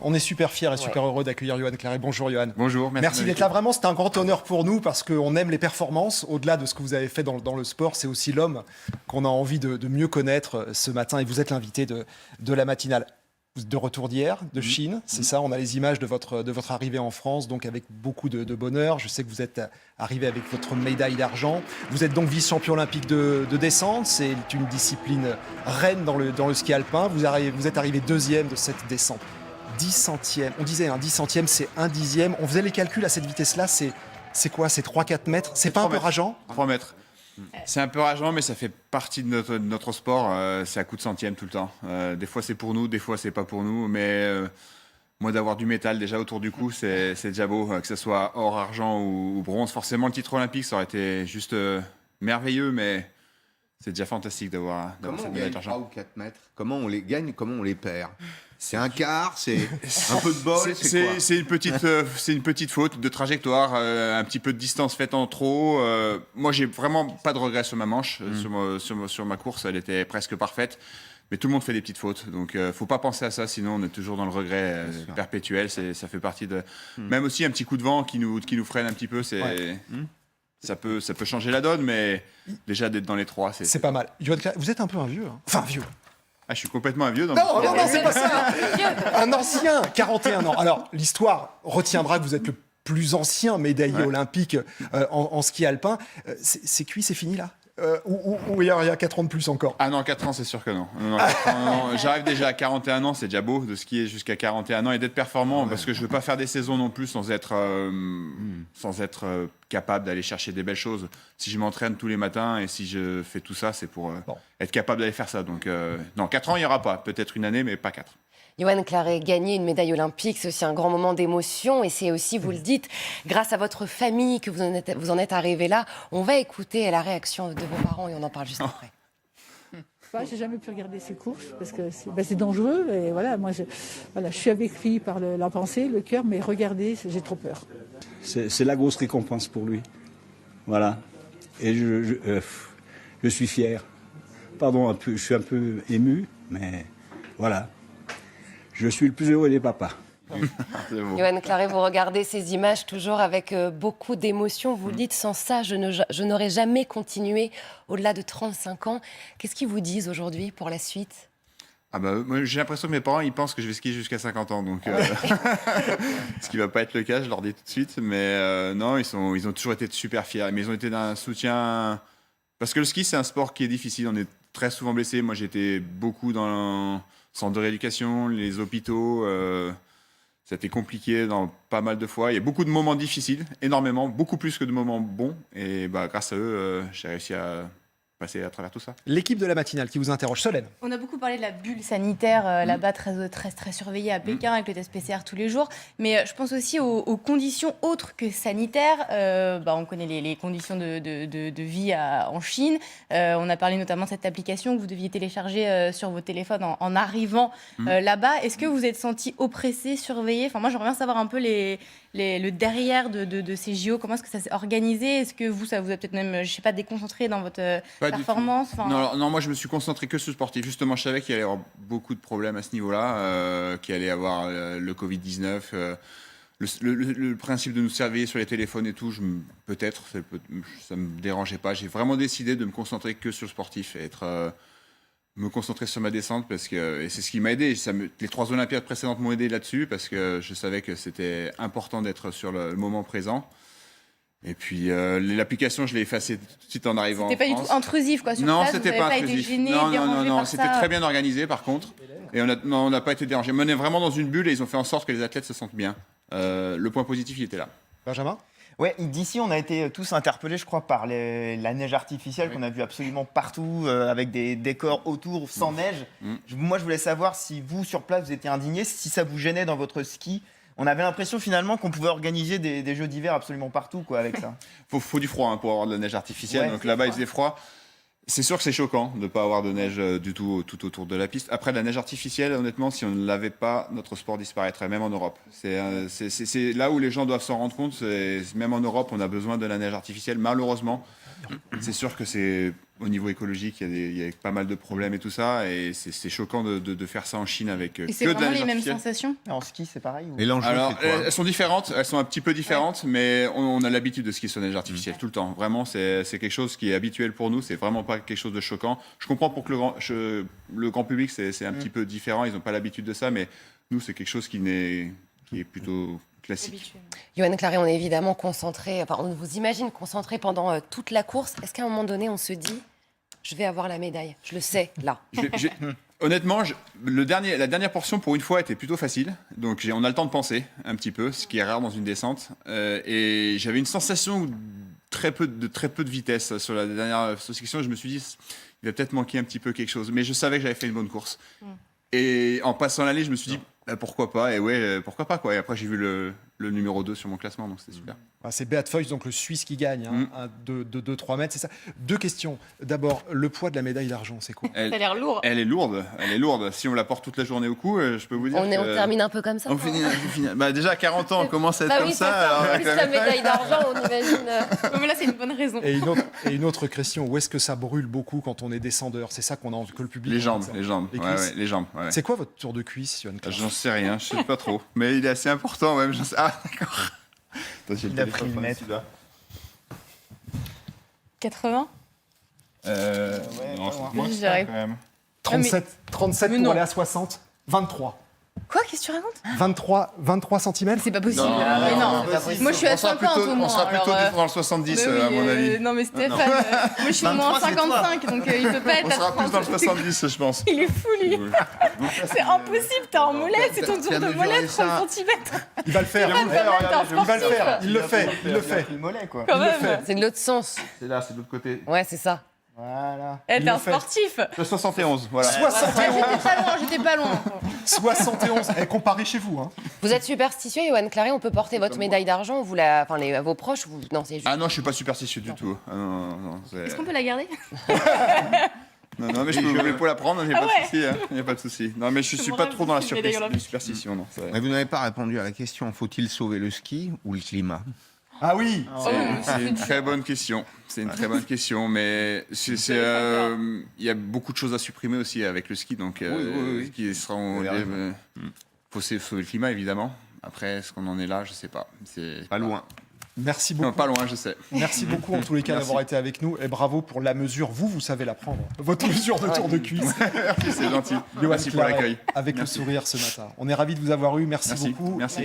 On est super fiers et super heureux d'accueillir Yoann Claret. Bonjour Yoann. Bonjour, Merci d'être là. Vraiment, c'est un grand honneur pour nous parce qu'on aime les performances. Au-delà de ce que vous avez fait dans le sport, c'est aussi l'homme qu'on a envie de mieux connaître ce matin. Et vous êtes l'invité de la matinale. De retour d'hier, de Chine, c'est ça. On a les images de votre arrivée en France, donc avec beaucoup de bonheur. Je sais que vous êtes arrivé avec votre médaille d'argent. Vous êtes donc vice-champion olympique de descente. C'est une discipline reine dans le ski alpin. Vous êtes arrivé deuxième de cette descente. 10 centièmes. On disait 10 centièmes, c'est 1 dixième. On faisait les calculs à cette vitesse-là. C'est quoi? C'est 3-4 mètres? C'est pas un peu rageant? 3 mètres. C'est un peu rageant, mais ça fait partie de notre sport. C'est à coup de centième tout le temps. Des fois, c'est pour nous, des fois, c'est pas pour nous. Mais moi, d'avoir du métal déjà autour du cou, c'est déjà beau. Que ce soit or, argent ou bronze. Forcément, le titre olympique, ça aurait été juste merveilleux, mais c'est déjà fantastique d'avoir cette médaille d'argent. 3 ou 4 mètres. Comment on les gagne, comment on les perd? C'est un quart, c'est un peu de bol, c'est quoi? C'est une petite faute de trajectoire, un petit peu de distance faite en trop. Moi, j'ai vraiment pas de regrets sur ma manche, sur ma course, elle était presque parfaite. Mais tout le monde fait des petites fautes, donc faut pas penser à ça, sinon on est toujours dans le regret perpétuel. Ça fait partie de. Même aussi un petit coup de vent qui nous freine un petit peu, ça peut changer la donne, mais déjà d'être dans les trois, c'est pas mal. Yoann Claret, vous êtes un peu un vieux, hein. Enfin vieux. Ah, je suis complètement un vieux dans Non, c'est pas ça. Un ancien, 41 ans. Alors, l'histoire retiendra que vous êtes le plus ancien médaillé olympique en ski alpin. C'est cuit, c'est fini là? Ou il y a 4 ans de plus encore? Ah non, 4 ans, c'est sûr que non. Non, 4 ans, non. J'arrive déjà à 41 ans, c'est déjà beau de skier jusqu'à 41 ans et d'être performant, parce que je veux pas faire des saisons non plus sans être capable d'aller chercher des belles choses. Si je m'entraîne tous les matins et si je fais tout ça, c'est pour être capable d'aller faire ça. Donc non, 4 ans, il n'y aura pas. Peut-être une année, mais pas 4. Yoann Claret, gagner une médaille olympique, c'est aussi un grand moment d'émotion et c'est aussi, vous le dites, grâce à votre famille que vous en êtes arrivé là. On va écouter la réaction de vos parents et on en parle juste après. J'ai jamais pu regarder ses courses parce que c'est dangereux et voilà, moi je suis avec lui par la pensée, le cœur, mais regarder, j'ai trop peur. C'est la grosse récompense pour lui. Voilà. Et je suis fier. Pardon, je suis un peu ému, mais voilà. Je suis le plus heureux des papas. Yoann Claret, vous regardez ces images toujours avec beaucoup d'émotion. Vous dites, sans ça, je n'aurais jamais continué au-delà de 35 ans. Qu'est-ce qu'ils vous disent aujourd'hui pour la suite? Moi, j'ai l'impression que mes parents, ils pensent que je vais skier jusqu'à 50 ans. Donc, ce qui ne va pas être le cas, je leur dis tout de suite. Mais non, ils ont toujours été super fiers. Mais ils ont été d'un soutien... Parce que le ski, c'est un sport qui est difficile. On est très souvent blessé. Moi, j'ai été beaucoup dans le centre de rééducation, les hôpitaux... Ça a été compliqué dans pas mal de fois. Il y a beaucoup de moments difficiles, énormément, beaucoup plus que de moments bons. Et grâce à eux, j'ai réussi à passer à travers tout ça. L'équipe de la matinale qui vous interroge, Solène. On a beaucoup parlé de la bulle sanitaire là-bas, très surveillée à Pékin, avec le test PCR tous les jours. Mais je pense aussi aux conditions autres que sanitaires. On connaît les conditions de vie en Chine. On a parlé notamment de cette application que vous deviez télécharger sur vos téléphones en arrivant là-bas. Est-ce que vous êtes senti oppressé, surveillé? Moi, j'aimerais bien savoir un peu le derrière de ces JO. Comment est-ce que ça s'est organisé? Est-ce que ça vous a peut-être même, déconcentré dans votre performance? Non, moi je me suis concentré que sur le sportif. Justement, je savais qu'il allait y avoir beaucoup de problèmes à ce niveau-là, qu'il allait y avoir le Covid-19, le principe de nous surveiller sur les téléphones et tout. Peut-être, ça me dérangeait pas. J'ai vraiment décidé de me concentrer que sur le sportif et me concentrer sur ma descente et c'est ce qui m'a aidé. Les 3 Olympiades précédentes m'ont aidé là-dessus parce que je savais que c'était important d'être sur le moment présent. Et puis l'application, je l'ai effacée tout de suite en arrivant en France. C'était pas du tout intrusif, quoi, sur non, place. C'était vous pas n'avez intrusif. Été gêné, dérangé par C'était ça. très bien organisé par contre. Et on n'a pas été dérangé. Mais on est vraiment dans une bulle et ils ont fait en sorte que les athlètes se sentent bien. Le point positif, il était là. Benjamin? Ouais, d'ici, on a été tous interpellés, je crois, par la neige artificielle qu'on a vue absolument partout, avec des décors autour sans neige. Moi, je voulais savoir si vous, sur place, vous étiez indigné, si ça vous gênait dans votre ski. On avait l'impression finalement qu'on pouvait organiser des jeux d'hiver absolument partout, quoi, avec ça. Faut du froid pour avoir de la neige artificielle. Ouais, donc là-bas, il faisait froid. C'est sûr que c'est choquant de ne pas avoir de neige du tout autour de la piste. Après, la neige artificielle, honnêtement, si on ne l'avait pas, notre sport disparaîtrait, même en Europe. C'est là où les gens doivent s'en rendre compte. Même en Europe, on a besoin de la neige artificielle. Malheureusement, c'est sûr que au niveau écologique, il y a pas mal de problèmes et tout ça, et c'est choquant de faire ça en Chine avec Et que c'est de la vraiment neige les mêmes artificielle. sensations? En ski, c'est pareil ou... Et l'enjeu, Alors, c'est quoi elles sont différentes, elles sont un petit peu différentes, mais on a l'habitude de skier sur neige artificielle tout le temps. Vraiment, c'est quelque chose qui est habituel pour nous, c'est vraiment pas quelque chose de choquant. Je comprends pour que le grand public, c'est un petit peu différent, ils n'ont pas l'habitude de ça, mais nous, c'est quelque chose qui est plutôt classique. Yoann Claret, on est évidemment concentré, enfin, on vous imagine concentré pendant toute la course. Est-ce qu'à un moment donné, on se dit, je vais avoir la médaille? Je le sais, là. Honnêtement, la dernière portion, pour une fois, était plutôt facile. Donc, on a le temps de penser un petit peu, ce qui est rare dans une descente. Et j'avais une sensation très peu de vitesse sur la dernière section. Je me suis dit, il va peut-être manquer un petit peu quelque chose. Mais je savais que j'avais fait une bonne course. Et en passant l'année, je me suis dit, pourquoi pas? Et ouais, pourquoi pas, quoi. Et après, j'ai vu le numéro 2 sur mon classement, donc c'était super. C'est Beat Feuz, donc le Suisse qui gagne, de 2-3 mètres, c'est ça. 2 questions. D'abord, le poids de la médaille d'argent, c'est quoi? Ça a l'air lourd. Elle est lourde. Si on la porte toute la journée au cou, je peux vous dire On termine un peu comme ça. on finit. Bah, déjà, à 40 ans, on commence à être Bah comme oui, ça. c'est ça. alors, Plus la médaille d'argent, on imagine. Mais là, c'est une bonne raison. Et une autre question, où est-ce que ça brûle beaucoup quand on est descendeur? C'est ça qu'on a envie que le public... Les jambes. Les Ouais, cuisses. ouais, les jambes. Ouais. C'est quoi votre tour de cuisse, Yoann Claret? J'en sais rien, je sais pas trop. Mais il est assez important, même. Ah, d'accord. Attends, j'ai Il a pris le mètre. 80? Non, pas c'est loin. moins que ça, J'arrive. quand même. 37 Mais pour non. aller à 60, 23. Quoi? Qu'est-ce que tu racontes? 23 cm. C'est pas possible. Non, Mais non, non. c'est pas possible. Moi, je suis à On sera 50 au moins. on sera plutôt alors, dans le 70, mais oui, à mon avis. non, mais Stéphane, moi, je suis au moins 23, c'est toi. 55, donc il peut pas être On à sera plus dans le 30. 70, je pense. Il est fou, lui. C'est impossible, t'as un mollet, c'est ton tour T'as de mesuré mollet, ça. 30 cm. Il va le faire. Quand même, t'es un Il va le sportif. faire. Il le fait. Il le Il a fait. pris le mollet, quoi. Quand Il le même. fait. C'est de l'autre sens. C'est là, c'est de l'autre côté. Ouais, c'est ça. Voilà. Eh, Il t'es un le fait. sportif. Le 71, voilà. 71. J'étais pas loin. 71. Et comparé chez vous. Hein. Vous êtes superstitieux, Yoann Claret, on peut porter votre médaille d'argent ou vos proches non, c'est juste... Ah non, je suis pas superstitieux du tout. Ah non, non, Est-ce qu'on peut la garder? non, mais je peux la prendre, il n'y a Ah pas ouais. de souci. Il n'y a pas de souci. Non, mais je suis mon pas rêve, trop dans la c'est une médaille olympique. superstition, non. Mais vous n'avez pas répondu à la question, faut-il sauver le ski ou le climat? Ah oui. C'est une très bonne question. C'est une très bonne question, mais il y a beaucoup de choses à supprimer aussi avec le ski, donc qui seront. Vous avez raison. Faut sauver le climat évidemment. Après, est-ce qu'on en est là? Je sais pas. C'est Pas loin. Merci Non, beaucoup. pas loin, je sais. Merci beaucoup en tous les cas Merci. d'avoir été avec nous et bravo pour la mesure. Vous savez la prendre. Votre mesure de tour de cuisse. Merci, c'est gentil. Yoann Merci pour Claret, l'accueil. avec le sourire ce matin. On est ravis de vous avoir eu. Merci Merci. beaucoup. Merci. Et